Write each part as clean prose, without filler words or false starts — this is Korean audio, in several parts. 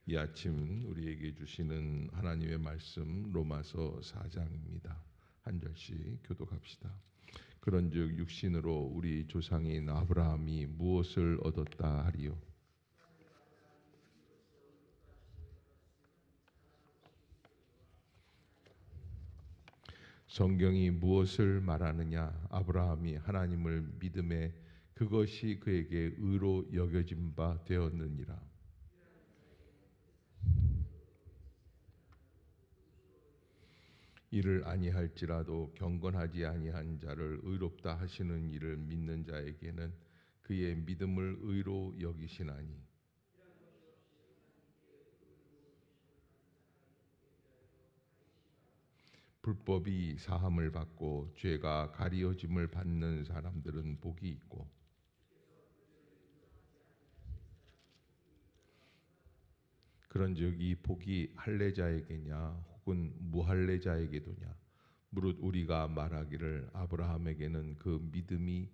이 아침 우리에게 주시는 하나님의 말씀 로마서 4장입니다. 한 절씩 교독합시다. 그런즉 육신으로 우리 조상인 아브라함이 무엇을 얻었다 하리요? 성경이 무엇을 말하느냐? 아브라함이 하나님을 믿음에 그것이 그에게 의로 여겨진 바 되었느니라. 이를 아니할지라도 경건하지 아니한 자를 의롭다 하시는 이를 믿는 자에게는 그의 믿음을 의로 여기시나니 불법이 사함을 받고 죄가 가리워짐을 받는 사람들은 복이 있고 그런즉 이 복이 할례자에게냐 혹은 무할례자에게도냐 무릇 우리가 말하기를 아브라함에게는 그 믿음이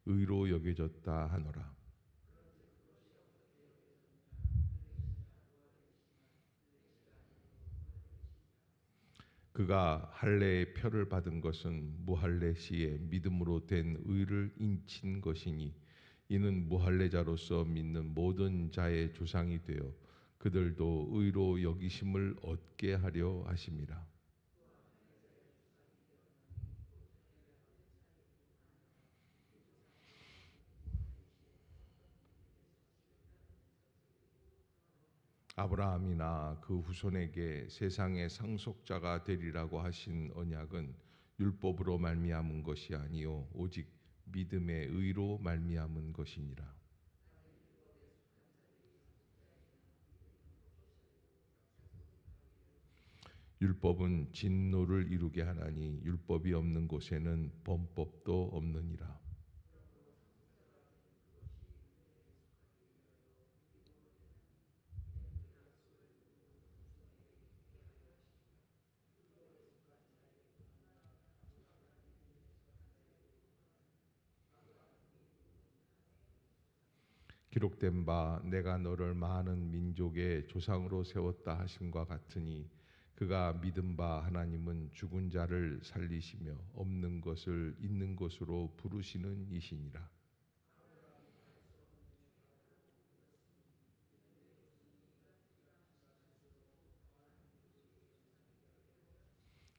의로 여겨졌다 하노라. 그가 할례의 표를 받은 것은 무할례 시에 믿음으로 된 의를 인친 것이니 이는 무할례자로서 믿는 모든 자의 조상이 되어 그들도 의로 여기심을 얻게 하려 하심이라. 아브라함이나 그 후손에게 세상의 상속자가 되리라고 하신 언약은 율법으로 말미암은 것이 아니요 오직 믿음의 의로 말미암은 것이니라. 율법은 진노를 이루게 하나니 율법이 없는 곳에는 범법도 없느니라. 기록된 바 내가 너를 많은 민족의 조상으로 세웠다 하심과 같으니 그가 믿은 바 하나님은 죽은 자를 살리시며 없는 것을 있는 것으로 부르시는 이시니라.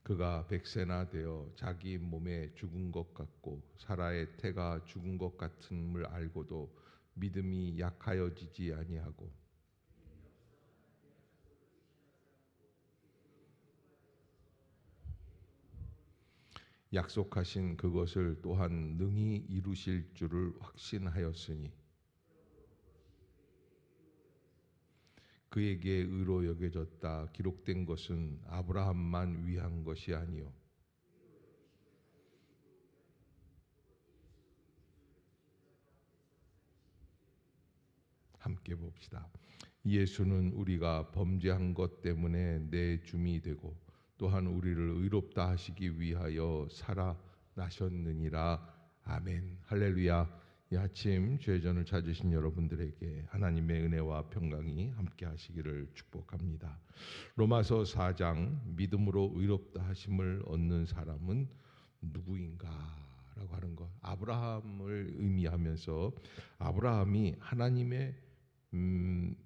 그가 백세나 되어 자기 몸에 죽은 것 같고 사라의 태가 죽은 것 같음을 알고도 믿음이 약하여지지 아니하고 약속하신 그것을 또한 능히 이루실 줄을 확신하였으니 그에게 의로 여겨졌다 기록된 것은 아브라함만 위한 것이 아니요 함께 봅시다. 예수는 우리가 범죄한 것 때문에 내 줌이 되고 또한 우리를 의롭다 하시기 위하여 살아나셨느니라. 아멘. 할렐루야. 이 아침 죄전을 찾으신 여러분들에게 하나님의 은혜와 평강이 함께 하시기를 축복합니다. 로마서 4장 믿음으로 의롭다 하심을 얻는 사람은 누구인가? 라고 하는 것. 아브라함을 의미하면서 아브라함이 하나님의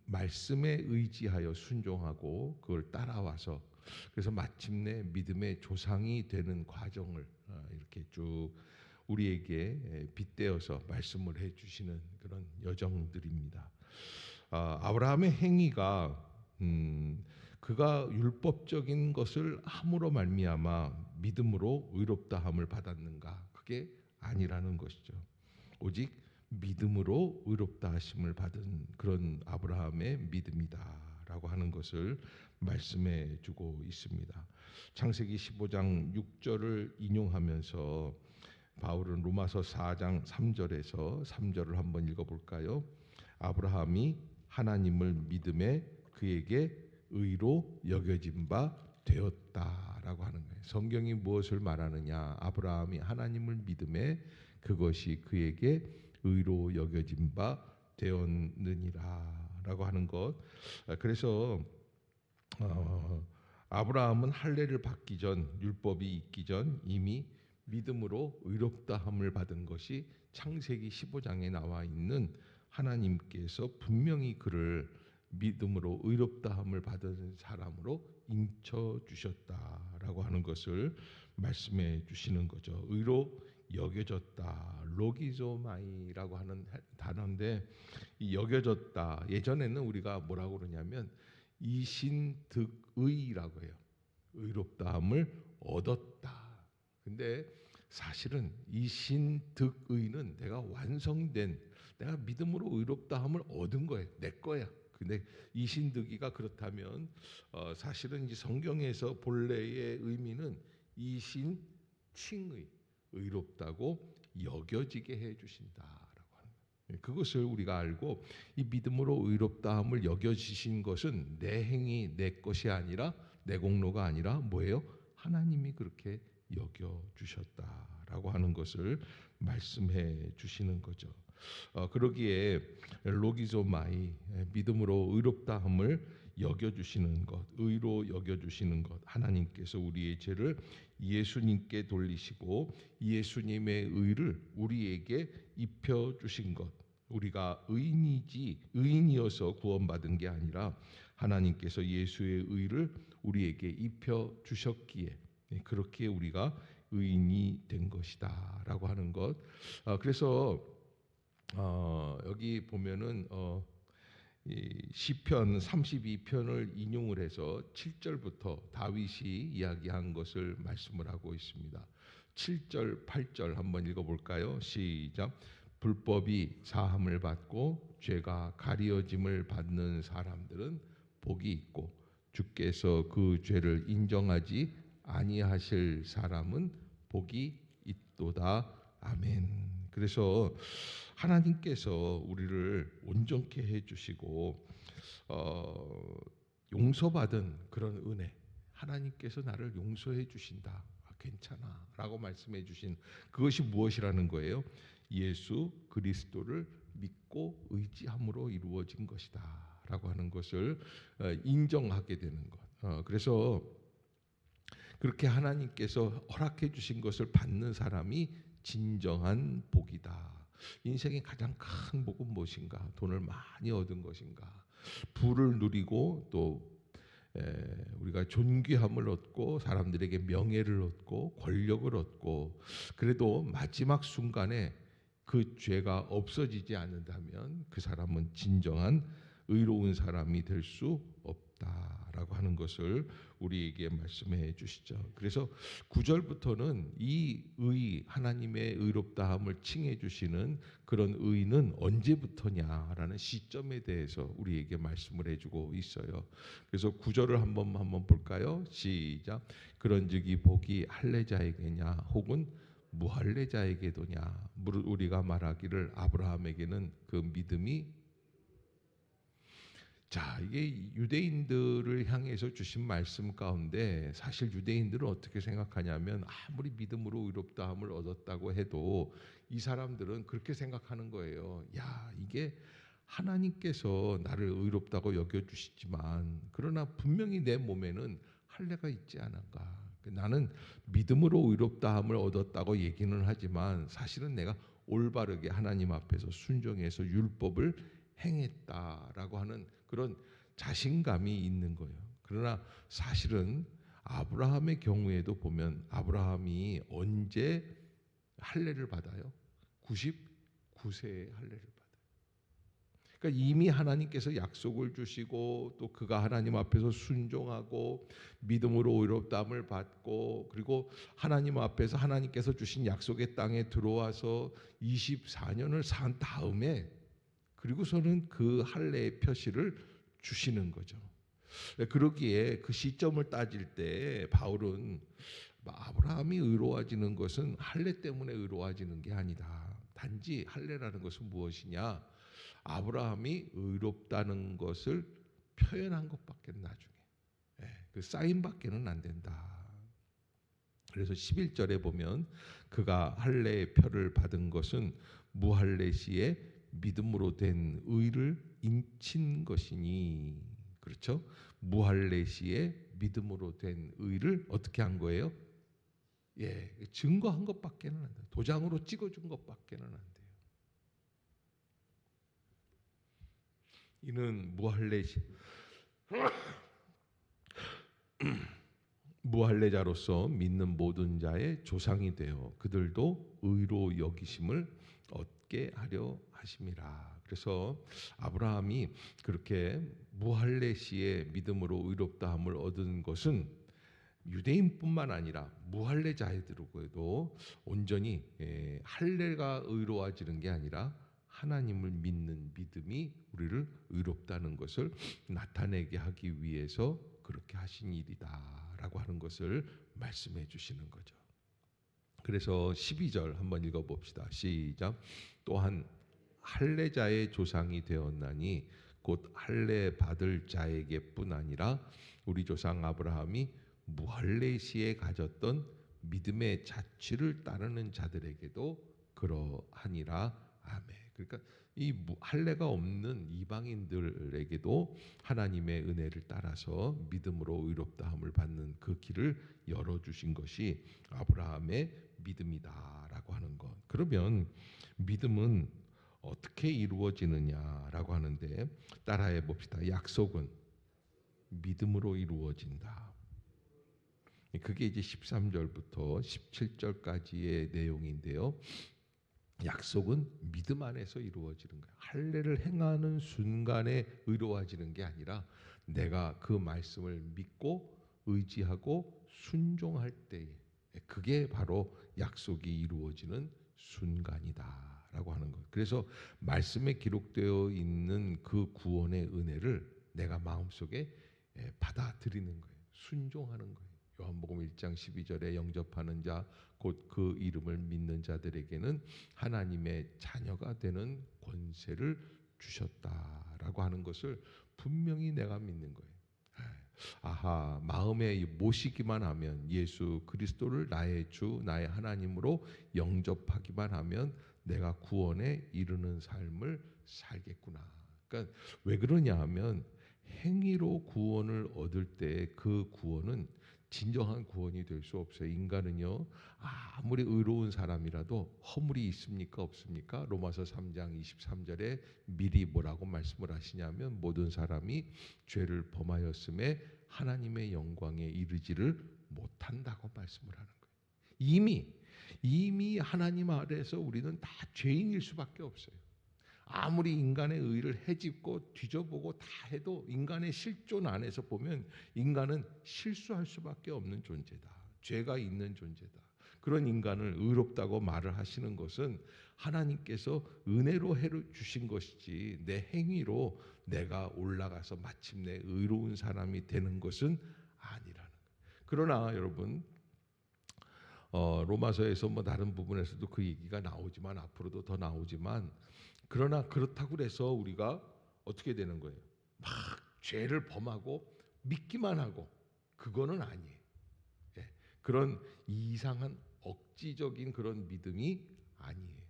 말씀에 의지하여 순종하고 그걸 따라와서 그래서 마침내 믿음의 조상이 되는 과정을 이렇게 쭉 우리에게 빗대어서 말씀을 해주시는 그런 여정들입니다. 아브라함의 행위가 그가 율법적인 것을 함으로 말미암아 믿음으로 의롭다함을 받았는가? 그게 아니라는 것이죠. 오직 믿음으로 의롭다 하심을 받은 그런 아브라함의 믿음이다라고 하는 것을 말씀해 주고 있습니다. 창세기 15장 6절을 인용하면서 바울은 로마서 4장 3절에서 3절을 한번 읽어볼까요? 아브라함이 하나님을 믿음에 그에게 의로 여겨진 바 되었다라고 하는 거예요. 성경이 무엇을 말하느냐? 아브라함이 하나님을 믿음에 그것이 그에게 의로 여겨진 바 되었느니라 있다라고 하는 것. 그래서 아브라함은 할례를 받기 전, 율법이 있기 전 이미 믿음으로 의롭다함을 받은 것이 창세기 15장에 나와 있는, 하나님께서 분명히 그를 믿음으로 의롭다함을 받은 사람으로 인쳐 주셨다라고 하는 것을 말씀해 주시는 거죠. 의로 여겨졌다, 로기조마이라고 하는 단어인데, 이 여겨졌다, 예전에는 우리가 뭐라고 그러냐면 이신득의라고 해요. 의롭다함을 얻었다. 근데 사실은 이신득의는 내가 완성된, 내가 믿음으로 의롭다함을 얻은 거예요. 내 거야. 근데 이신득의가 그렇다면 사실은 이 성경에서 본래의 의미는 이신칭의, 의롭다고 여겨지게 해 주신다라고 하는 거예요. 그것을 우리가 알고, 이 믿음으로 의롭다함을 여겨지신 것은 내 행위, 내 것이 아니라, 내 공로가 아니라 뭐예요? 하나님이 그렇게 여겨 주셨다라고 하는 것을 말씀해 주시는 거죠. 그러기에 로기조마이, 믿음으로 의롭다함을 여겨주시는 것, 의로 여겨주시는 것, 하나님께서 우리의 죄를 예수님께 돌리시고 예수님의 의를 우리에게 입혀주신 것, 우리가 의인이어서 구원받은 게 아니라 하나님께서 예수의 의를 우리에게 입혀주셨기에 그렇게 우리가 의인이 된 것이다 라고 하는 것. 그래서 여기 보면은 이 시편 32편을 인용을 해서 7절부터 다윗이 이야기한 것을 말씀을 하고 있습니다. 7절, 8절 한번 읽어볼까요? 시작. 불법이 사함을 받고 죄가 가리어짐을 받는 사람들은 복이 있고 주께서 그 죄를 인정하지 아니하실 사람은 복이 있도다. 아멘. 그래서 하나님께서 우리를 온전케 해주시고 용서받은 그런 은혜, 하나님께서 나를 용서해 주신다, 괜찮아 라고 말씀해 주신 그것이 무엇이라는 거예요? 예수 그리스도를 믿고 의지함으로 이루어진 것이다 라고 하는 것을 인정하게 되는 것. 그래서 그렇게 하나님께서 허락해 주신 것을 받는 사람이 진정한 복이다. 인생의 가장 큰 복은 무엇인가? 돈을 많이 얻은 것인가? 부를 누리고 또 우리가 존귀함을 얻고 사람들에게 명예를 얻고 권력을 얻고, 그래도 마지막 순간에 그 죄가 없어지지 않는다면 그 사람은 진정한 의로운 사람이 될 수 없다라고 하는 것을 우리에게 말씀해 주시죠. 그래서 9절부터는 이 의, 하나님의 의롭다함을 칭해 주시는 그런 의는 언제부터냐라는 시점에 대해서 우리에게 말씀을 해주고 있어요. 그래서 9절을 한번 볼까요? 시작. 그런즉 이 복이 할례자에게냐 혹은 무할례자에게도냐? 우리가 말하기를 아브라함에게는 그 믿음이, 자, 이게 유대인들을 향해서 주신 말씀 가운데 사실 유대인들은 어떻게 생각하냐면, 아무리 믿음으로 의롭다함을 얻었다고 해도 이 사람들은 그렇게 생각하는 거예요. 야, 이게 하나님께서 나를 의롭다고 여겨주시지만 그러나 분명히 내 몸에는 할례가 있지 않은가. 나는 믿음으로 의롭다함을 얻었다고 얘기는 하지만 사실은 내가 올바르게 하나님 앞에서 순종해서 율법을 행했다라고 하는 그런 자신감이 있는 거예요. 그러나 사실은 아브라함의 경우에도 보면 아브라함이 언제 할례를 받아요? 99세에 할례를 받아요. 그러니까 이미 하나님께서 약속을 주시고 또 그가 하나님 앞에서 순종하고 믿음으로 의롭다함을 받고, 그리고 하나님 앞에서 하나님께서 주신 약속의 땅에 들어와서 24년을 산 다음에 그리고서는 그 할례의 표시를 주시는 거죠. 그러기에 그 시점을 따질 때 바울은 아브라함이 의로워지는 것은 할례 때문에 의로워지는 게 아니다. 단지 할례라는 것은 무엇이냐? 아브라함이 의롭다는 것을 표현한 것밖에 나중에 그 사인밖에는 안 된다. 그래서 11절에 보면 그가 할례의 표를 받은 것은 무할례 시에 믿음으로 된 의를 인친 것이니. 그렇죠? 무할례 시에 믿음으로 된 의를 어떻게 한 거예요? 예, 증거한 것밖에는 안 돼요. 도장으로 찍어준 것밖에는 안 돼요. 이는 무할례자로서 믿는 모든 자의 조상이 되어 그들도 의로 여기심을 얻게 하려 하심이라. 그래서 아브라함이 그렇게 무할례 시에 믿음으로 의롭다함을 얻은 것은 유대인뿐만 아니라 무할례자들에게도 온전히 할례가 의로워지는 게 아니라 하나님을 믿는 믿음이 우리를 의롭다는 것을 나타내게 하기 위해서 그렇게 하신 일이다라고 하는 것을 말씀해 주시는 거죠. 그래서 12절 한번 읽어봅시다. 시작. 또한 할례자의 조상이 되었나니 곧 할례 받을 자에게뿐 아니라 우리 조상 아브라함이 무할례 시에 가졌던 믿음의 자취를 따르는 자들에게도 그러하니라. 아멘. 그러니까 이 할례가 없는 이방인들에게도 하나님의 은혜를 따라서 믿음으로 의롭다함을 받는 그 길을 열어주신 것이 아브라함의 믿음이다라고 하는 것. 그러면 믿음은 어떻게 이루어지느냐라고 하는데 따라해 봅시다. 약속은 믿음으로 이루어진다. 그게 이제 13절부터 17절까지의 내용인데요. 약속은 믿음 안에서 이루어지는 거예요. 할례를 행하는 순간에 의로워지는 게 아니라 내가 그 말씀을 믿고 의지하고 순종할 때에 그게 바로 약속이 이루어지는 순간이다라고 하는 거예요. 그래서 말씀에 기록되어 있는 그 구원의 은혜를 내가 마음속에 받아들이는 거예요. 순종하는 거예요. 요한복음 1장 12절에 영접하는 자 곧 그 이름을 믿는 자들에게는 하나님의 자녀가 되는 권세를 주셨다라고 하는 것을 분명히 내가 믿는 거예요. 아하, 마음에 모시기만 하면 예수 그리스도를 나의 주 나의 하나님으로 영접하기만 하면 내가 구원에 이르는 삶을 살겠구나. 그러니까 왜 그러냐 하면 행위로 구원을 얻을 때 그 구원은 진정한 구원이 될 수 없어요. 인간은요, 아무리 의로운 사람이라도 허물이 있습니까? 없습니까? 로마서 3장 23절에 미리 뭐라고 말씀을 하시냐면 모든 사람이 죄를 범하였음에 하나님의 영광에 이르지를 못한다고 말씀을 하는 거예요. 이미 하나님 아래에서 우리는 다 죄인일 수밖에 없어요. 아무리 인간의 의를 헤집고 뒤져보고 다 해도 인간의 실존 안에서 보면 인간은 실수할 수밖에 없는 존재다. 죄가 있는 존재다. 그런 인간을 의롭다고 말을 하시는 것은 하나님께서 은혜로 해를 주신 것이지 내 행위로 내가 올라가서 마침내 의로운 사람이 되는 것은 아니라는 거예요. 그러나 여러분 로마서에서 뭐 다른 부분에서도 그 얘기가 나오지만 앞으로도 더 나오지만 그러나 그렇다고 해서 우리가 어떻게 되는 거예요? 막 죄를 범하고 믿기만 하고 그거는 아니에요. 예, 그런 이상한 억지적인 그런 믿음이 아니에요.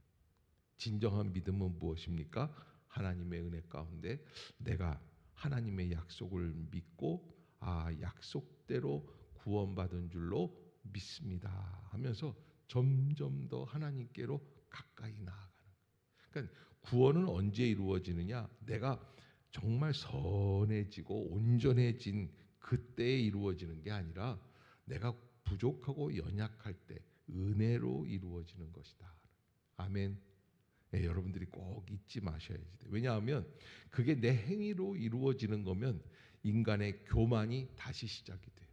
진정한 믿음은 무엇입니까? 하나님의 은혜 가운데 내가 하나님의 약속을 믿고 약속대로 구원받은 줄로 믿습니다 하면서 점점 더 하나님께로 가까이 나아가는 거예요. 그러니까 구원은 언제 이루어지느냐? 내가 정말 선해지고 온전해진 그때에 이루어지는 게 아니라 내가 부족하고 연약할 때 은혜로 이루어지는 것이다. 아멘. 네, 여러분들이 꼭 잊지 마셔야지 돼요. 왜냐하면 그게 내 행위로 이루어지는 거면 인간의 교만이 다시 시작이 돼요.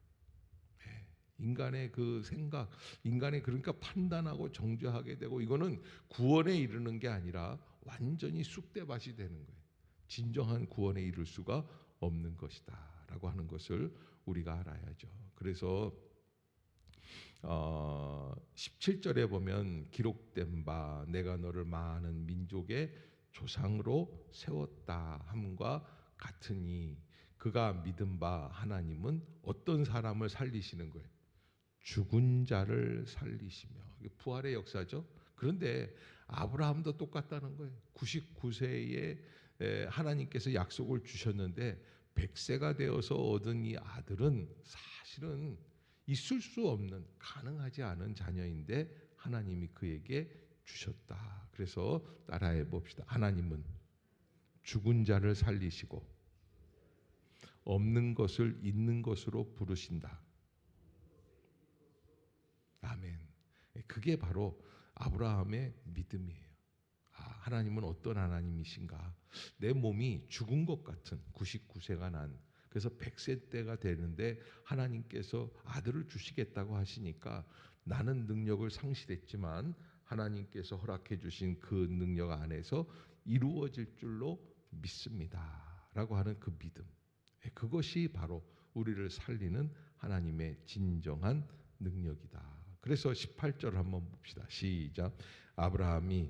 네, 인간의 그 생각, 인간의 그러니까 판단하고 정죄하게 되고 이거는 구원에 이르는 게 아니라 완전히 쑥대밭이 되는 거예요. 진정한 구원에 이를 수가 없는 것이다라고 하는 것을 우리가 알아야죠. 그래서 17절에 보면 기록된 바 내가 너를 많은 민족의 조상으로 세웠다 함과 같으니 그가 믿은 바 하나님은 어떤 사람을 살리시는 거예요? 죽은 자를 살리시며. 부활의 역사죠. 그런데 아브라함도 똑같다는 거예요. 99세에 하나님께서 약속을 주셨는데 100세가 되어서 얻은 이 아들은 사실은 있을 수 없는, 가능하지 않은 자녀인데 하나님이 그에게 주셨다. 그래서 따라해 봅시다. 하나님은 죽은 자를 살리시고 없는 것을 있는 것으로 부르신다. 아멘. 그게 바로 아브라함의 믿음이에요. 하나님은 어떤 하나님이신가? 내 몸이 죽은 것 같은 99세가 난, 그래서 100세 때가 되는데 하나님께서 아들을 주시겠다고 하시니까 나는 능력을 상실했지만 하나님께서 허락해 주신 그 능력 안에서 이루어질 줄로 믿습니다 라고 하는 그 믿음, 그것이 바로 우리를 살리는 하나님의 진정한 능력이다. 그래서 18절 한번 봅시다. 시작. 아브라함이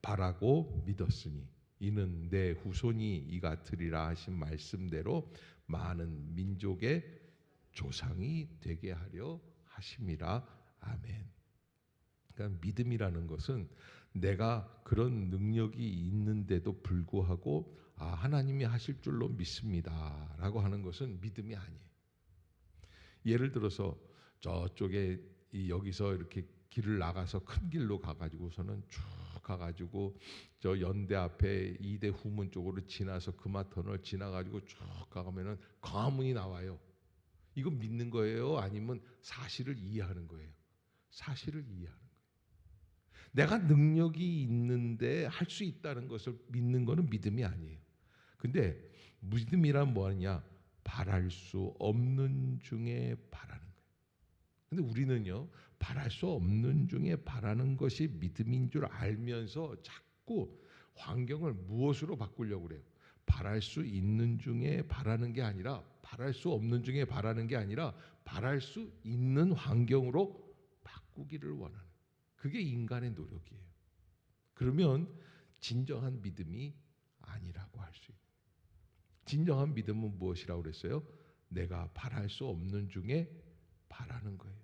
바라고 믿었으니 이는 내 후손이 이가 되리라 하신 말씀대로 많은 민족의 조상이 되게 하려 하심이라. 아멘. 그러니까 믿음이라는 것은 내가 그런 능력이 있는데도 불구하고 하나님이 하실 줄로 믿습니다 라고 하는 것은 믿음이 아니에요. 예를 들어서 저쪽에 여기서 이렇게 길을 나가서 큰 길로 가가지고서는 쭉 가가지고 저 연대 앞에 이대 후문 쪽으로 지나서 금화터널 지나가지고 쭉 가면은 광화문이 나와요. 이거 믿는 거예요? 아니면 사실을 이해하는 거예요? 사실을 이해하는 거예요. 내가 능력이 있는데 할 수 있다는 것을 믿는 거는 믿음이 아니에요. 근데 믿음이란 뭐냐? 바랄 수 없는 중에 바라는 거예요. 근데 우리는요, 바랄 수 없는 중에 바라는 것이 믿음인 줄 알면서 자꾸 환경을 무엇으로 바꾸려고 그래요? 바랄 수 있는 중에 바라는 게 아니라, 바랄 수 없는 중에 바라는 게 아니라 바랄 수 있는 환경으로 바꾸기를 원하는, 그게 인간의 노력이에요. 그러면 진정한 믿음이 아니라고 할 수 있는. 진정한 믿음은 무엇이라고 그랬어요? 내가 바랄 수 없는 중에 바라는 거예요.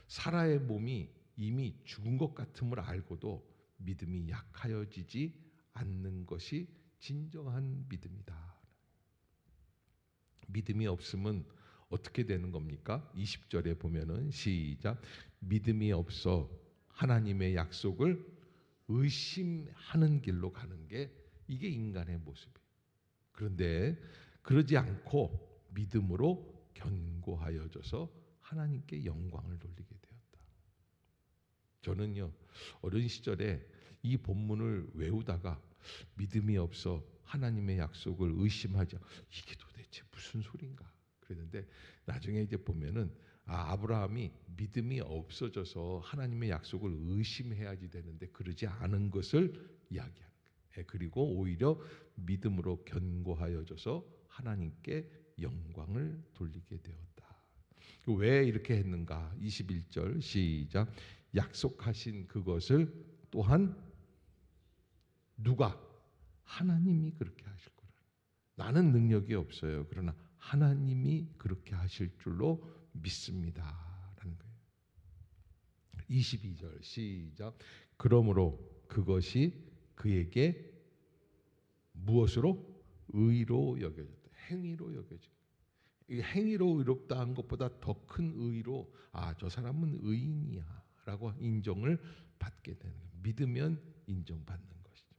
사라의 몸이 이미 죽은 것 같음을 알고도 믿음이 약하여지지 않는 것이 진정한 믿음이다. 믿음이 없으면 어떻게 되는 겁니까? 20절에 보면은 시작. 믿음이 없어 하나님의 약속을 의심하는 길로 가는 게 이게 인간의 모습이에요. 그런데 그러지 않고 믿음으로 견고하여져서 하나님께 영광을 돌리게 되었다. 저는요, 어린 시절에 이 본문을 외우다가 믿음이 없어 하나님의 약속을 의심하자, 이게 도대체 무슨 소린가 그랬는데, 나중에 이제 보면은 아브라함이 믿음이 없어져서 하나님의 약속을 의심해야지 되는데 그러지 않은 것을 이야기하는 거예요. 그리고 오히려 믿음으로 견고하여져서 하나님께 영광을 돌리게 되었다. 왜 이렇게 했는가? 21절 시작. 약속하신 그것을 또한 누가? 하나님이 그렇게 하실 거라. 나는 능력이 없어요. 그러나 하나님이 그렇게 하실 줄로 믿습니다 라는 거예요. 22절 시작. 그러므로 그것이 그에게 무엇으로? 의로 여겨졌다. 행위로 여겨졌다. 이 행위로 의롭다 한 것보다 더 큰 의로, 저 사람은 의인이야 라고 인정을 받게 되는 거예요. 믿으면 인정받는 것이죠.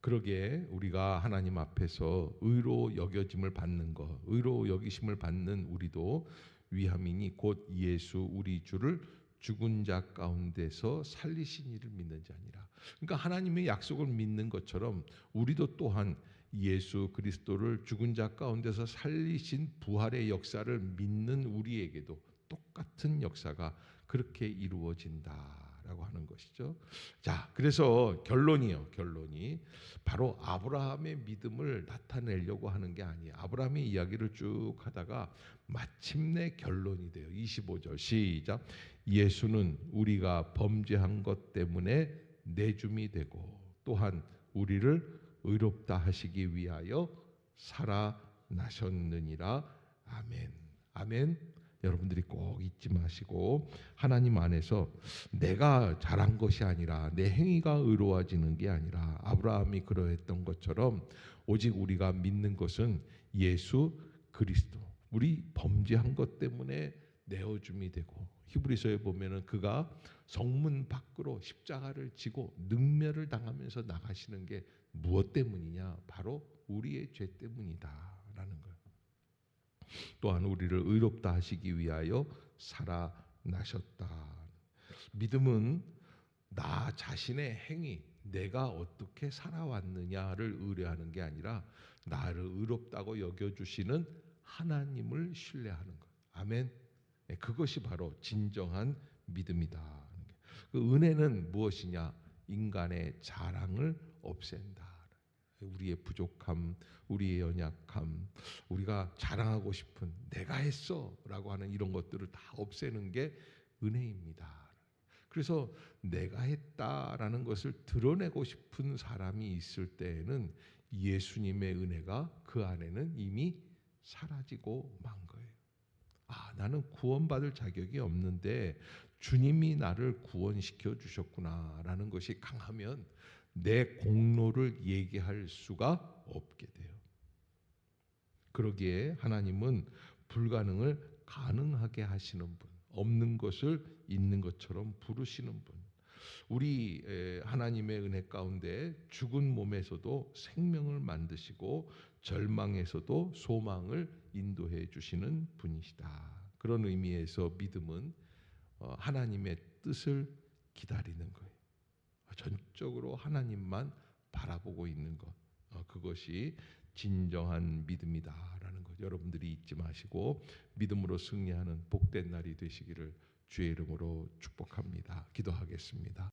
그러기에 우리가 하나님 앞에서 의로 여겨짐을 받는 것, 의로 여기심을 받는 우리도 위함이니 곧 예수 우리 주를 죽은 자 가운데서 살리신 이를 믿는 자니라. 그러니까 하나님의 약속을 믿는 것처럼 우리도 또한 예수 그리스도를 죽은 자 가운데서 살리신 부활의 역사를 믿는 우리에게도 똑같은 역사가 그렇게 이루어진다라고 하는 것이죠. 자, 그래서 결론이 바로 아브라함의 믿음을 나타내려고 하는 게 아니에요. 아브라함의 이야기를 쭉 하다가 마침내 결론이 돼요. 25절 시작. 예수는 우리가 범죄한 것 때문에 내줌이 되고 또한 우리를 의롭다 하시기 위하여 살아나셨느니라. 아멘. 아멘. 여러분들이 꼭 잊지 마시고, 하나님 안에서 내가 잘한 것이 아니라, 내 행위가 의로워지는 게 아니라 아브라함이 그러했던 것처럼 오직 우리가 믿는 것은 예수 그리스도, 우리 범죄한 것 때문에 내어줌이 되고, 히브리서에 보면은 그가 성문 밖으로 십자가를 지고 능멸을 당하면서 나가시는 게 무엇 때문이냐? 바로 우리의 죄 때문이다라는 거예요. 또한 우리를 의롭다 하시기 위하여 살아나셨다. 믿음은 나 자신의 행위, 내가 어떻게 살아왔느냐를 의뢰하는 게 아니라 나를 의롭다고 여겨주시는 하나님을 신뢰하는 것. 아멘. 그것이 바로 진정한 믿음이다. 그 은혜는 무엇이냐? 인간의 자랑을 없앤다. 우리의 부족함, 우리의 연약함, 우리가 자랑하고 싶은 내가 했어라고 하는 이런 것들을 다 없애는 게 은혜입니다. 그래서 내가 했다라는 것을 드러내고 싶은 사람이 있을 때에는 예수님의 은혜가 그 안에는 이미 사라지고 만 거예요. 아, 나는 구원받을 자격이 없는데 주님이 나를 구원시켜 주셨구나라는 것이 강하면 내 공로를 얘기할 수가 없게 돼요. 그러기에 하나님은 불가능을 가능하게 하시는 분, 없는 것을 있는 것처럼 부르시는 분, 우리 하나님의 은혜 가운데 죽은 몸에서도 생명을 만드시고 절망에서도 소망을 인도해 주시는 분이시다. 그런 의미에서 믿음은 하나님의 뜻을 기다리는 거예요. 전적으로 하나님만 바라보고 있는 것, 그것이 진정한 믿음이다라는 것 여러분들이 잊지 마시고 믿음으로 승리하는 복된 날이 되시기를 주의 이름으로 축복합니다. 기도하겠습니다.